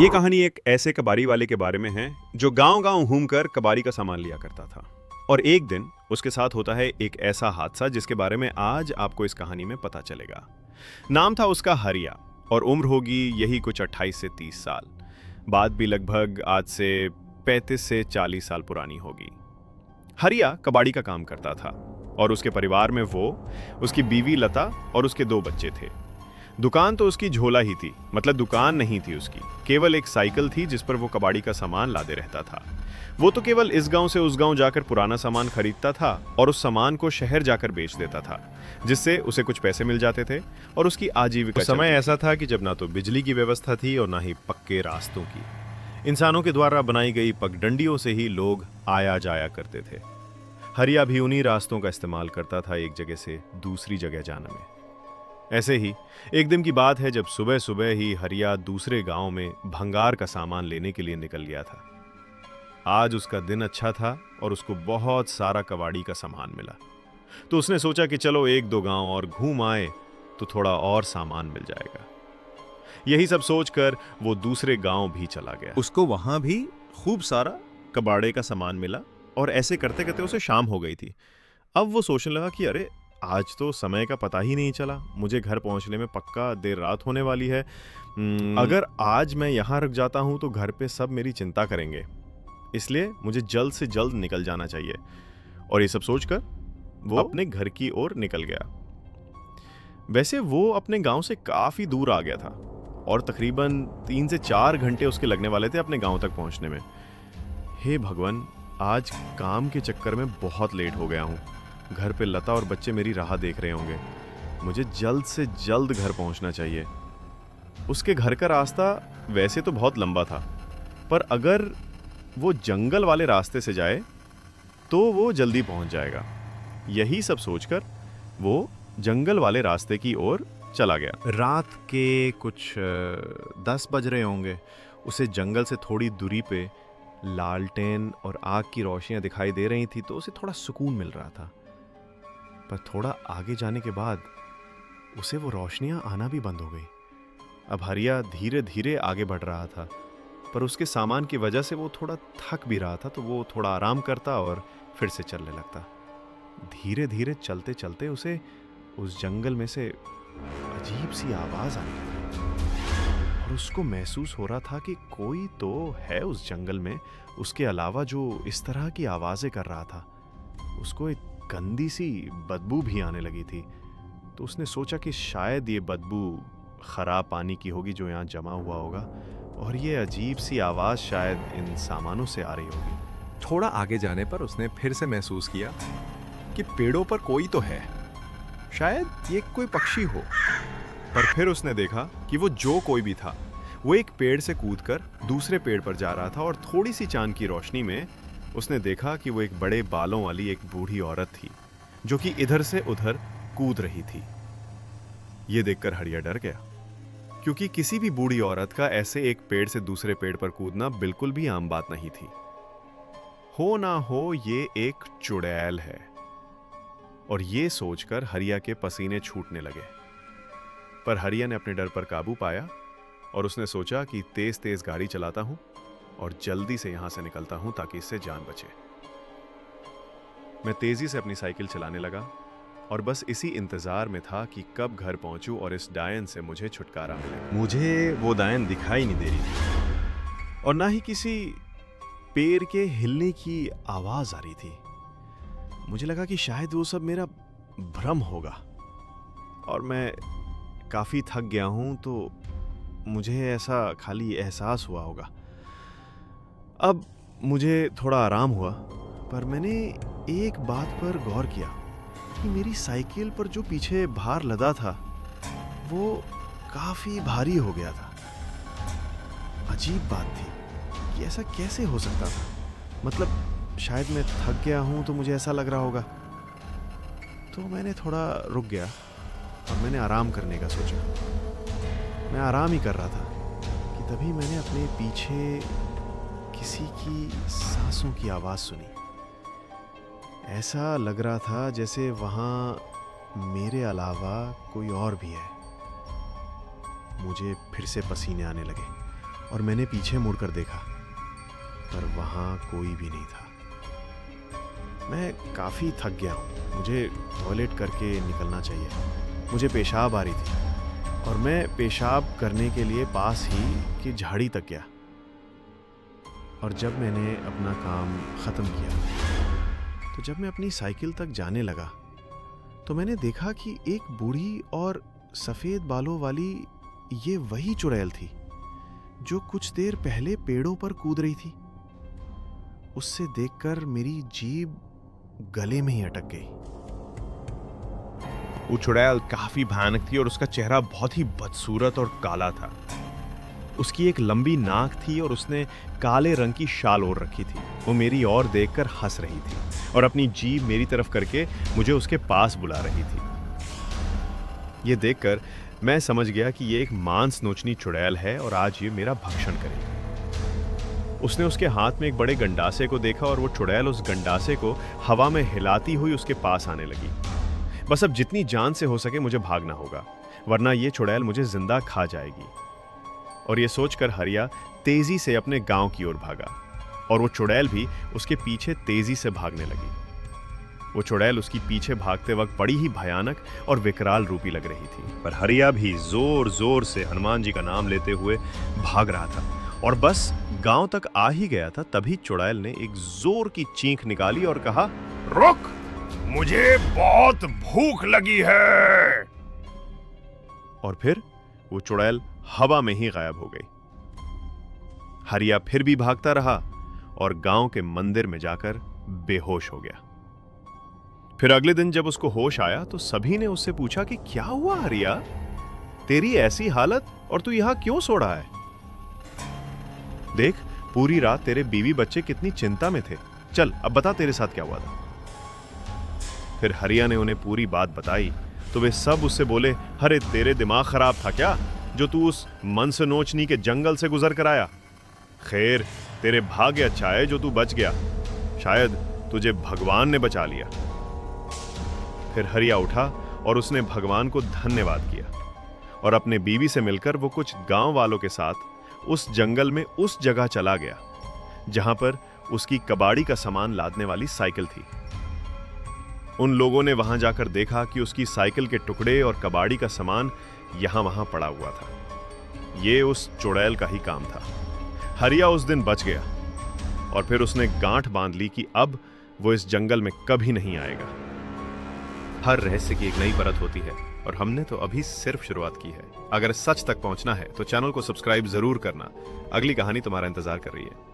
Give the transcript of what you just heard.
ये कहानी एक ऐसे कबाड़ी वाले के बारे में है जो गांव-गांव घूमकर कबाड़ी का सामान लिया करता था। और एक दिन उसके साथ होता है एक ऐसा हादसा जिसके बारे में आज आपको इस कहानी में पता चलेगा। नाम था उसका हरिया और उम्र होगी यही कुछ 28 से 30 साल। बात भी लगभग आज से 35 से 40 साल पुरानी होगी। हरिया कबाड़ी का काम करता था और उसके परिवार में वो, उसकी बीवी लता और उसके 2 बच्चे थे। दुकान तो उसकी झोला ही थी, मतलब दुकान नहीं थी उसकी, केवल एक साइकिल थी जिस पर वो कबाड़ी का सामान लादे रहता था। वो तो केवल इस गांव से उस गांव जाकर पुराना सामान खरीदता था और उस सामान को शहर जाकर बेच देता था, जिससे उसे कुछ पैसे मिल जाते थे और उसकी आजीविका उस समय चलती ऐसा था कि जब ना तो बिजली की व्यवस्था थी और ना ही पक्के रास्तों की। इंसानों के द्वारा बनाई गई पगडंडियों से ही लोग आया जाया करते थे। हरिया भी उन्हीं रास्तों का इस्तेमाल करता था एक जगह से दूसरी जगह जाने में। ऐसे ही एक दिन की बात है जब सुबह सुबह ही हरिया दूसरे गांव में भंगार का सामान लेने के लिए निकल गया था। आज उसका दिन अच्छा था और उसको बहुत सारा कबाड़ी का सामान मिला, तो उसने सोचा कि चलो 1-2 गांव और घूम आए तो थोड़ा और सामान मिल जाएगा। यही सब सोचकर वो दूसरे गांव भी चला गया। उसको वहां भी खूब सारा कबाड़े का सामान मिला और ऐसे करते करते उसे शाम हो गई थी। अब वो सोचने लगा कि अरे आज तो समय का पता ही नहीं चला, मुझे घर पहुंचने में पक्का देर रात होने वाली है। अगर आज मैं यहाँ रुक जाता हूँ तो घर पे सब मेरी चिंता करेंगे, इसलिए मुझे जल्द से जल्द निकल जाना चाहिए। और ये सब सोचकर वो अपने घर की ओर निकल गया। वैसे वो अपने गांव से काफी दूर आ गया था और तकरीबन 3 से 4 घंटे उसके लगने वाले थे अपने गांव तक पहुंचने में। हे भगवान, आज काम के चक्कर में बहुत लेट हो गया हूँ। घर पे लता और बच्चे मेरी राह देख रहे होंगे। मुझे जल्द से जल्द घर पहुंचना चाहिए। उसके घर का रास्ता वैसे तो बहुत लंबा था, पर अगर वो जंगल वाले रास्ते से जाए तो वो जल्दी पहुंच जाएगा। यही सब सोचकर वो जंगल वाले रास्ते की ओर चला गया। रात के कुछ 10 बज रहे होंगे। उसे जंगल से थोड़ी दूरी पे लालटेन और आग की रोशनियां दिखाई दे रही थी, तो उसे थोड़ा सुकून मिल रहा था। पर थोड़ा आगे जाने के बाद उसे वो रोशनियां आना भी बंद हो गई। अब हरिया धीरे धीरे आगे बढ़ रहा था, पर उसके सामान की वजह से वो थोड़ा थक भी रहा था, तो वो थोड़ा आराम करता और फिर से चलने लगता। धीरे धीरे चलते चलते उसे उस जंगल में से अजीब सी आवाज आने लगी और उसको महसूस हो रहा था कि कोई तो है उस जंगल में उसके अलावा जो इस तरह की आवाजें कर रहा था। उसको एक गंदी सी बदबू भी आने लगी थी, तो उसने सोचा कि शायद ये बदबू खराब पानी की होगी जो यहाँ जमा हुआ होगा और ये अजीब सी आवाज शायद इन सामानों से आ रही होगी। थोड़ा आगे जाने पर उसने फिर से महसूस किया कि पेड़ों पर कोई तो है, शायद ये कोई पक्षी हो। पर फिर उसने देखा कि वो जो कोई भी था वो एक पेड़ से कूदकर दूसरे पेड़ पर जा रहा था और थोड़ी सी चांद की रोशनी में उसने देखा कि वो एक बड़े बालों वाली एक बूढ़ी औरत थी जो कि इधर से उधर कूद रही थी। ये देखकर हरिया डर गया, क्योंकि किसी भी बूढ़ी औरत का ऐसे एक पेड़ से दूसरे पेड़ पर कूदना बिल्कुल भी आम बात नहीं थी। हो ना हो ये एक चुड़ैल है। और ये सोचकर हरिया के पसीने छूटने लगे। पर हरिया ने अपने डर पर काबू पाया और उसने सोचा कि तेज तेज गाड़ी चलाता हूं और जल्दी से यहां से निकलता हूं ताकि इससे जान बचे। मैं तेजी से अपनी साइकिल चलाने लगा और बस इसी इंतजार में था कि कब घर पहुंचूं और इस डायन से मुझे छुटकारा मिले। मुझे वो डायन दिखाई नहीं दे रही थी और ना ही किसी पेड़ के हिलने की आवाज आ रही थी। मुझे लगा कि शायद वो सब मेरा भ्रम होगा और मैं काफी थक गया हूं, तो मुझे ऐसा खाली एहसास हुआ होगा। अब मुझे थोड़ा आराम हुआ, पर मैंने एक बात पर गौर किया कि मेरी साइकिल पर जो पीछे भार लदा था वो काफी भारी हो गया था। अजीब बात थी कि ऐसा कैसे हो सकता था। मतलब शायद मैं थक गया हूं तो मुझे ऐसा लग रहा होगा। तो मैंने थोड़ा रुक गया और मैंने आराम करने का सोचा। मैं आराम ही कर रहा था कि तभी मैंने अपने पीछे किसी की सांसों की आवाज सुनी। ऐसा लग रहा था जैसे वहां मेरे अलावा कोई और भी है। मुझे फिर से पसीने आने लगे और मैंने पीछे मुड़कर देखा, पर वहां कोई भी नहीं था। मैं काफी थक गया हूं, मुझे टॉयलेट करके निकलना चाहिए। मुझे पेशाब आ रही थी और मैं पेशाब करने के लिए पास ही की झाड़ी तक गया। और जब मैंने अपना काम खत्म किया तो जब मैं अपनी साइकिल तक जाने लगा तो मैंने देखा कि एक बूढ़ी और सफेद बालों वाली ये वही चुड़ैल थी जो कुछ देर पहले पेड़ों पर कूद रही थी। उससे देखकर मेरी जीभ गले में ही अटक गई। वो चुड़ैल काफी भयानक थी और उसका चेहरा बहुत ही बदसूरत और काला था। उसकी एक लंबी नाक थी और उसने काले रंग की शाल ओढ़ रखी थी। वो मेरी ओर देखकर हंस रही थी और अपनी जीभ मेरी तरफ करके मुझे उसके पास बुला रही थी। ये देखकर मैं समझ गया कि ये एक मांस नोचनी चुड़ैल है और आज ये मेरा भक्षण करेगी। उसने उसके हाथ में एक बड़े गंडासे को देखा और वो चुड़ैल उस गंडासे को हवा में हिलाती हुई उसके पास आने लगी। बस अब जितनी जान से हो सके मुझे भागना होगा, वरना ये चुड़ैल मुझे जिंदा खा जाएगी। और ये सोचकर हरिया तेजी से अपने गांव की ओर भागा और वो चुड़ैल भी उसके पीछे तेजी से भागने लगी। वो चुड़ैल उसकी पीछे भागते वक्त बड़ी ही भयानक और विकराल रूपी लग रही थी। पर हरिया भी जोर जोर से हनुमान जी का नाम लेते हुए भाग रहा था और बस गांव तक आ ही गया था, तभी चुड़ैल ने एक जोर की चीख निकाली और कहा, रुक, मुझे बहुत भूख लगी है। और फिर वो चुड़ैल हवा में ही गायब हो गई। हरिया फिर भी भागता रहा और गांव के मंदिर में जाकर बेहोश हो गया। फिर अगले दिन जब उसको होश आया तो सभी ने उससे पूछा कि क्या हुआ हरिया, तेरी ऐसी हालत और तू यहां क्यों सो रहा है? देख, पूरी रात तेरे बीवी बच्चे कितनी चिंता में थे। चल अब बता तेरे साथ क्या हुआ था। फिर हरिया ने उन्हें पूरी बात बताई तो वे सब उससे बोले, अरे तेरे दिमाग खराब था क्या जो तू उस मनसनोचनी के जंगल से गुजर कर आया? खैर, तेरे भाग्य अच्छा है जो तू बच गया, शायद तुझे भगवान ने बचा लिया। फिर हरिया उठा और उसने भगवान को धन्यवाद किया और अपने बीवी से मिलकर वो कुछ गांव वालों के साथ उस जंगल में उस जगह चला गया जहां पर उसकी कबाड़ी का सामान लादने वाली साइकिल थी। उन लोगों ने वहां जाकर देखा कि उसकी साइकिल के टुकड़े और कबाड़ी का सामान यहां वहां पड़ा हुआ था। ये उस चुड़ैल का ही काम था। हरिया उस दिन बच गया और फिर उसने गांठ बांध ली कि अब वो इस जंगल में कभी नहीं आएगा। हर रहस्य की एक नई परत होती है और हमने तो अभी सिर्फ शुरुआत की है। अगर सच तक पहुंचना है तो चैनल को सब्सक्राइब जरूर करना। अगली कहानी तुम्हारा इंतजार कर रही है।